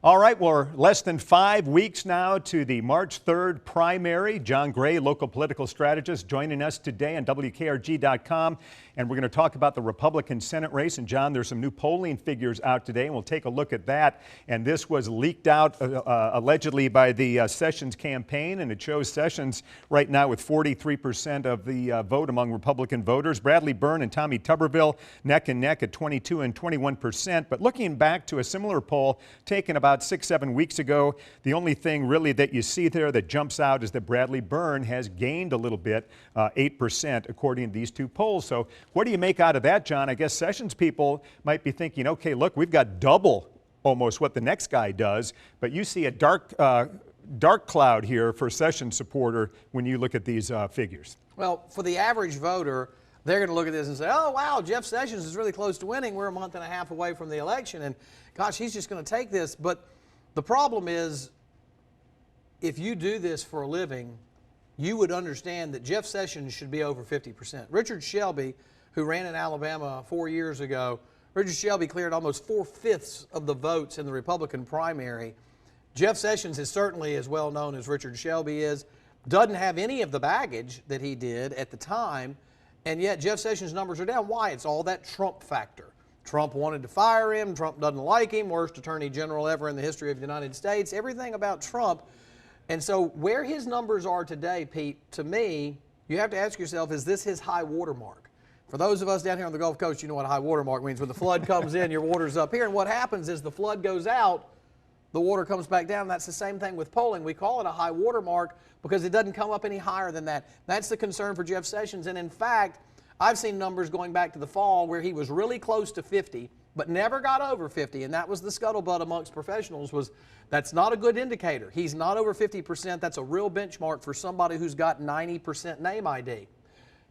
All right, we're less than 5 weeks now to the March 3rd primary. John Gray, local political strategist, joining us today on WKRG.com. And we're going to talk about the Republican Senate race. And John, there's some new polling figures out today, and we'll take a look at that. And this was leaked out allegedly by the Sessions campaign, and it shows Sessions right now with 43% of the vote among Republican voters. Bradley Byrne and Tommy Tuberville neck and neck at 22 and 21%. But looking back to a similar poll taken about 6-7 weeks ago, the only thing really that you see there that jumps out is that Bradley Byrne has gained a little bit, 8% according to these two polls. So what do you make out of that, John? I guess Sessions people might be thinking, okay, look, we've got double almost what the next guy does, but you see a dark cloud here for Sessions supporter when you look at these figures. Well, for the average voter, they're going to look at this and say, oh, wow, Jeff Sessions is really close to winning. We're a month and a half away from the election, and gosh, he's just going to take this. But the problem is, if you do this for a living, you would understand that Jeff Sessions should be over 50%. Richard Shelby, who ran in Alabama 4 years ago, Richard Shelby cleared almost 4/5 of the votes in the Republican primary. Jeff Sessions is certainly as well known as Richard Shelby is, doesn't have any of the baggage that he did at the time, and yet Jeff Sessions' numbers are down. Why? It's all that Trump factor. Trump wanted to fire him. Trump doesn't like him. Worst attorney general ever in the history of the United States. Everything about Trump. And so where his numbers are today, Pete, to me, you have to ask yourself, is this his high water mark? For those of us down here on the Gulf Coast, you know what a high water mark means. When the flood comes in, your water's up here. And what happens is the flood goes out, the water comes back down. That's the same thing with polling. We call it a high water mark because it doesn't come up any higher than that. That's the concern for Jeff Sessions. And in fact, I've seen numbers going back to the fall where he was really close to 50, but never got over 50. And that was the scuttlebutt amongst professionals, was that's not a good indicator. He's not over 50%. That's a real benchmark for somebody who's got 90% name ID.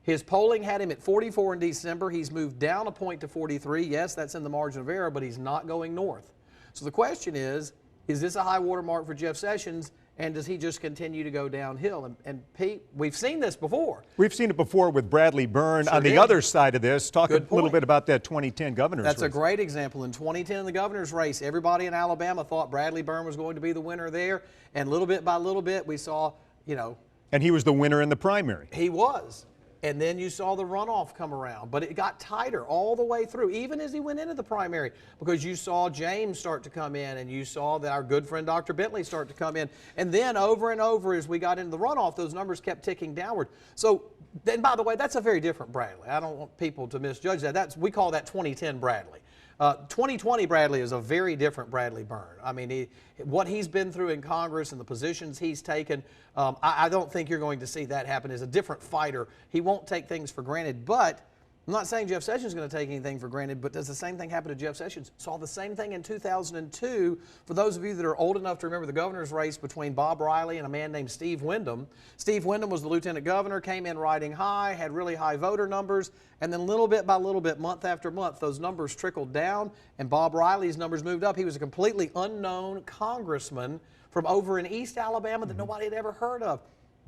His polling had him at 44 in December. He's moved down a point to 43. Yes, that's in the margin of error, but he's not going north. So the question is this a high water mark for Jeff Sessions, and does he just continue to go downhill? And Pete, we've seen this before. We've seen it before with Bradley Byrne. Sure on the did. Other side of this, talk Good a little point. bit about that 2010 governor's race. That's a great example. In 2010, in the governor's race, everybody in Alabama thought Bradley Byrne was going to be the winner there, and little bit by little bit, we saw, And he was the winner in the primary. He was. And then you saw the runoff come around. But it got tighter all the way through, even as he went into the primary, because you saw James start to come in, and you saw that our good friend Dr. Bentley start to come in. And then over and over as we got into the runoff, those numbers kept ticking downward. So then, by the way, that's a very different Bradley. I don't want people to misjudge that. We call that 2010 Bradley. 2020 Bradley is a very different Bradley Byrne. I mean, what he's been through in Congress and the positions he's taken, I don't think you're going to see that happen. As a different fighter, he won't take things for granted. But I'm not saying Jeff Sessions is going to take anything for granted, but does the same thing happen to Jeff Sessions? Saw the same thing in 2002. For those of you that are old enough to remember the governor's race between Bob Riley and a man named Steve Windom. Steve Windom was the lieutenant governor, came in riding high, had really high voter numbers, and then little bit by little bit, month after month, those numbers trickled down, and Bob Riley's numbers moved up. He was a completely unknown congressman from over in East Alabama that nobody had ever heard of.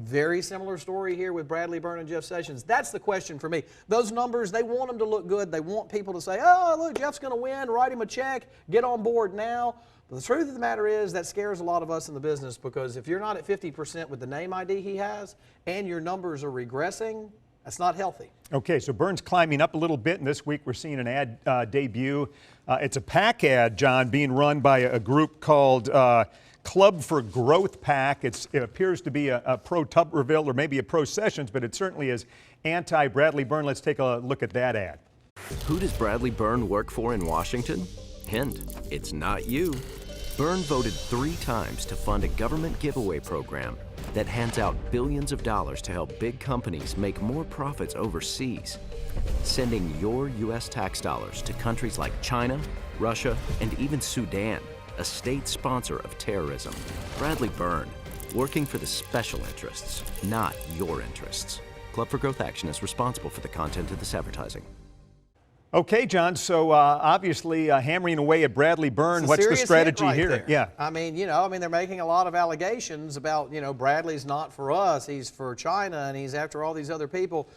Very similar story here with Bradley Byrne and Jeff Sessions. That's the question for me. Those numbers, they want them to look good. They want people to say, oh, look, Jeff's going to win. Write him a check. Get on board now. But the truth of the matter is that scares a lot of us in the business, because if you're not at 50% with the name ID he has and your numbers are regressing, that's not healthy. Okay, so Byrne's climbing up a little bit, and this week we're seeing an ad debut. It's a PAC ad, John, being run by a group called Club for Growth PAC. It appears to be a pro-Tuberville or maybe a pro-Sessions, but it certainly is anti-Bradley Byrne. Let's take a look at that ad. Who does Bradley Byrne work for in Washington? Hint, it's not you. Byrne voted 3 times to fund a government giveaway program that hands out billions of dollars to help big companies make more profits overseas, sending your U.S. tax dollars to countries like China, Russia, and even Sudan, a state sponsor of terrorism. Bradley Byrne, working for the special interests, not your interests. Club for Growth Action is responsible for the content of this advertising. Okay, John, so obviously hammering away at Bradley Byrne. What's the strategy here? There. Yeah. I mean, they're making a lot of allegations about, Bradley's not for us, he's for China, and he's after all these other people.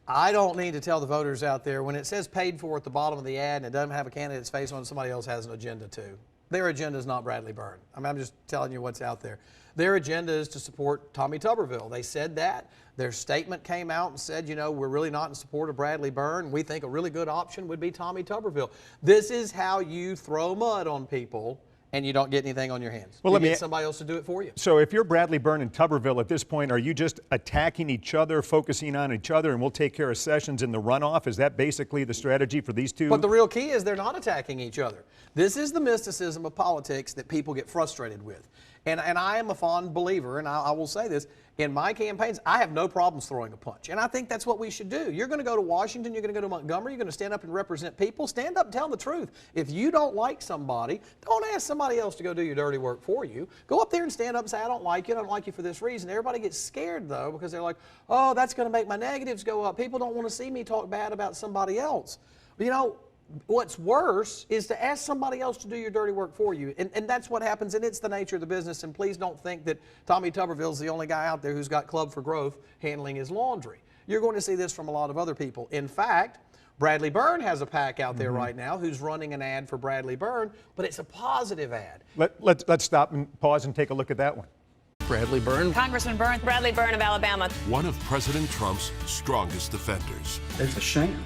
I don't need to tell the voters out there, when it says paid for at the bottom of the ad and it doesn't have a candidate's face on it, somebody else has an agenda too. their agenda is not Bradley Byrne. I mean, I'm just telling you what's out there. Their agenda is to support Tommy Tuberville. They said that. Their statement came out and said, you know, we're really not in support of Bradley Byrne. We think a really good option would be Tommy Tuberville. This is how you throw mud on people and you don't get anything on your hands. Well, you get somebody else to do it for you. So if you're Bradley Byrne and Tuberville at this point, are you just attacking each other, focusing on each other, and we'll take care of Sessions in the runoff? Is that basically the strategy for these two? But the real key is they're not attacking each other. This is the mysticism of politics that people get frustrated with. And I am a fond believer, and I will say this, in my campaigns, I have no problems throwing a punch. And I think that's what we should do. You're going to go to Washington, you're going to go to Montgomery, you're going to stand up and represent people. Stand up and tell them the truth. If you don't like somebody, don't ask somebody else to go do your dirty work for you. Go up there and stand up and say, I don't like you for this reason. Everybody gets scared, though, because they're like, oh, that's going to make my negatives go up. People don't want to see me talk bad about somebody else. But, you know, what's worse is to ask somebody else to do your dirty work for you. And that's what happens, and it's the nature of the business. And please don't think that Tommy Tuberville's the only guy out there who's got Club for Growth handling his laundry. You're going to see this from a lot of other people. In fact, Bradley Byrne has a PAC out there right now who's running an ad for Bradley Byrne, but it's a positive ad. Let's stop and pause and take a look at that one. Bradley Byrne. Congressman Byrne, Bradley Byrne of Alabama. One of President Trump's strongest defenders. It's a shame.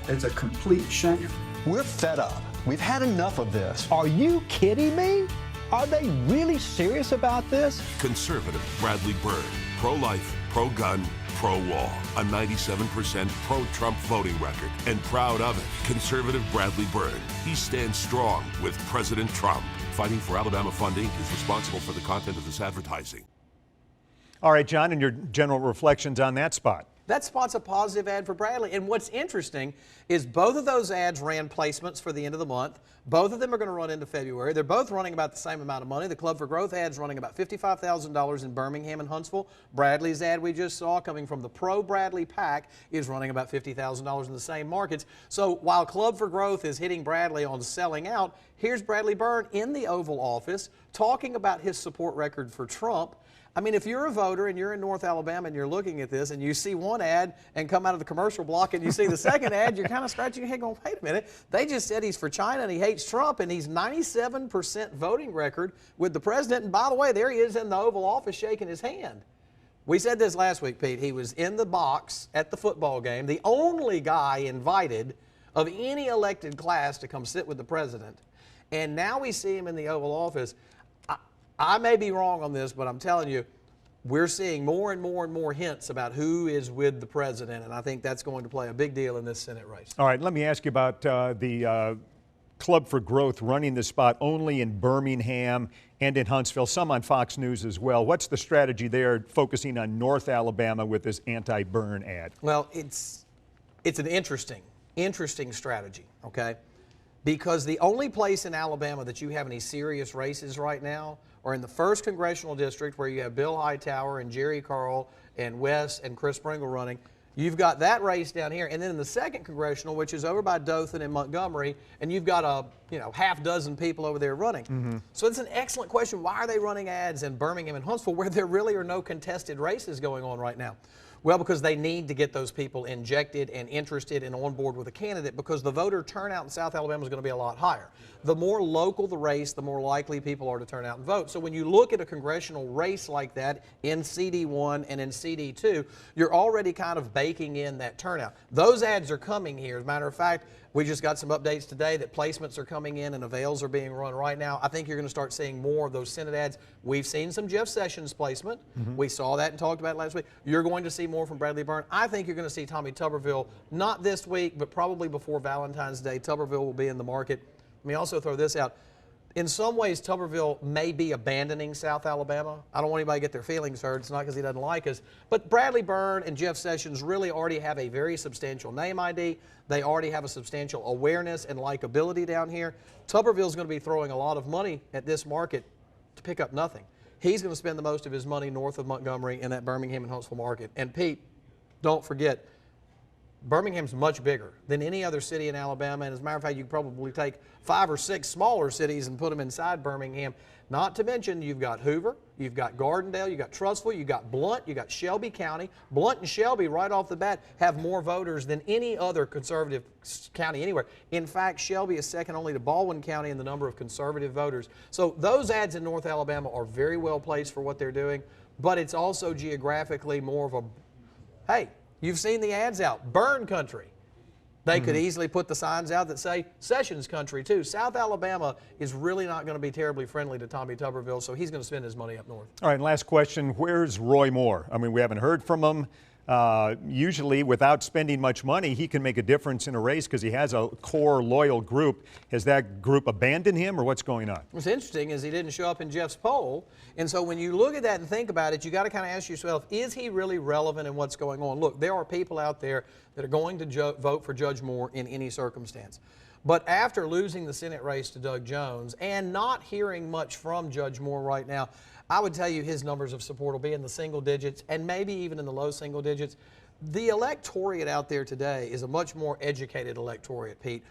It's a complete shame. We're fed up. We've had enough of this. Are you kidding me? Are they really serious about this? Conservative Bradley Byrne. Pro-life, pro-gun, pro-wall. A 97% pro-Trump voting record. And proud of it. Conservative Bradley Byrne. He stands strong with President Trump. Fighting for Alabama Funding is responsible for the content of this advertising. All right, John, and your general reflections on that spot. That spot's a positive ad for Bradley. And what's interesting is both of those ads ran placements for the end of the month. Both of them are going to run into February. They're both running about the same amount of money. The Club for Growth ad's running about $55,000 in Birmingham and Huntsville. Bradley's ad we just saw coming from the pro-Bradley PAC is running about $50,000 in the same markets. So while Club for Growth is hitting Bradley on selling out, here's Bradley Byrne in the Oval Office talking about his support record for Trump. I mean, if you're a voter and you're in North Alabama and you're looking at this and you see one ad and come out of the commercial block and you see the second ad, you're kind of scratching your head going, wait a minute. They just said he's for China and he hates Trump, and he's 97% voting record with the president. And by the way, there he is in the Oval Office shaking his hand. We said this last week, Pete. He was in the box at the football game, the only guy invited of any elected class to come sit with the president. And now we see him in the Oval Office. I may be wrong on this, but I'm telling you, we're seeing more and more and more hints about who is with the president, and I think that's going to play a big deal in this Senate race. All right, let me ask you about the Club for Growth running the spot only in Birmingham and in Huntsville, some on Fox News as well. What's the strategy there, focusing on North Alabama with this anti-Byrne ad? Well, it's an interesting strategy, okay? Because the only place in Alabama that you have any serious races right now are in the 1st Congressional District, where you have Bill Hightower and Jerry Carl and Wes and Chris Pringle running. You've got that race down here. And then in the 2nd Congressional, which is over by Dothan and Montgomery, and you've got a half dozen people over there running. So it's an excellent question. Why are they running ads in Birmingham and Huntsville where there really are no contested races going on right now? Well, because they need to get those people injected and interested and on board with a candidate, because the voter turnout in South Alabama is going to be a lot higher. The more local the race, the more likely people are to turn out and vote. So when you look at a congressional race like that in CD1 and in CD2, you're already kind of baking in that turnout. Those ads are coming here. As a matter of fact, we just got some updates today that placements are coming in and avails are being run right now. I think you're going to start seeing more of those Senate ads. We've seen some Jeff Sessions placement. We saw that and talked about it last week. You're going to see more from Bradley Byrne. I think you're going to see Tommy Tuberville, not this week, but probably before Valentine's Day. Tuberville will be in the market. Let me also throw this out. In some ways, Tuberville may be abandoning South Alabama. I don't want anybody to get their feelings hurt. It's not because he doesn't like us. But Bradley Byrne and Jeff Sessions really already have a very substantial name ID. They already have a substantial awareness and likability down here. Tuberville's going to be throwing a lot of money at this market to pick up nothing. He's going to spend the most of his money north of Montgomery in that Birmingham and Huntsville market. And Pete, don't forget, Birmingham's much bigger than any other city in Alabama, and as a matter of fact, you could probably take 5 or 6 smaller cities and put them inside Birmingham. Not to mention, you've got Hoover, you've got Gardendale, you've got Trussville, you've got Blount, you've got Shelby County. Blount and Shelby, right off the bat, have more voters than any other conservative county anywhere. In fact, Shelby is second only to Baldwin County in the number of conservative voters. So those ads in North Alabama are very well placed for what they're doing, but it's also geographically more of a, hey, you've seen the ads out, Burn Country. They could easily put the signs out that say Sessions Country too. South Alabama is really not going to be terribly friendly to Tommy Tuberville, so he's going to spend his money up north. All right, and last question, where's Roy Moore? I mean, we haven't heard from him. Usually, without spending much money, he can make a difference in a race because he has a core loyal group. Has that group abandoned him, or what's going on? What's interesting is he didn't show up in Jeff's poll, and so when you look at that and think about it, you got to kind of ask yourself, is he really relevant in what's going on? Look, there are people out there that are going to vote for Judge Moore in any circumstance. But after losing the Senate race to Doug Jones and not hearing much from Judge Moore right now, I would tell you his numbers of support will be in the single digits and maybe even in the low single digits. The electorate out there today is a much more educated electorate, Pete.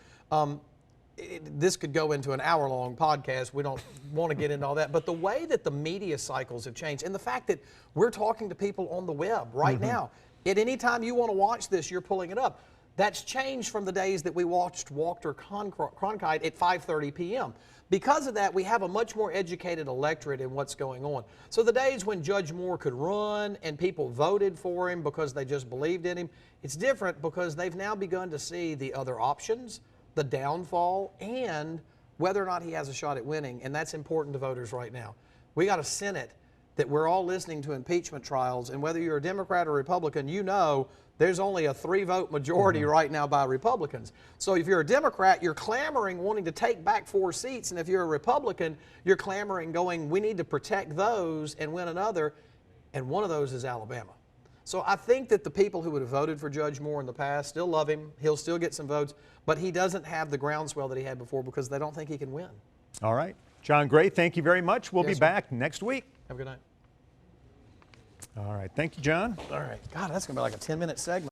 This could go into an hour-long podcast. We don't want to get into all that. But the way that the media cycles have changed and the fact that we're talking to people on the web right now, at any time you want to watch this, you're pulling it up. That's changed from the days that we watched Walter Cronkite at 5:30 p.m. Because of that, we have a much more educated electorate in what's going on. So the days when Judge Moore could run and people voted for him because they just believed in him, it's different because they've now begun to see the other options, the downfall, and whether or not he has a shot at winning, and that's important to voters right now. We got a Senate that we're all listening to impeachment trials, and whether you're a Democrat or Republican, you know there's only a 3-vote majority right now by Republicans. So if you're a Democrat, you're clamoring, wanting to take back 4 seats, and if you're a Republican, you're clamoring, going, we need to protect those and win another, and one of those is Alabama. So I think that the people who would have voted for Judge Moore in the past still love him. He'll still get some votes, but he doesn't have the groundswell that he had before because they don't think he can win. All right. John Gray, thank you very much. We'll be back next week. Have a good night. All right. Thank you, John. All right. God, that's going to be like a 10-minute segment.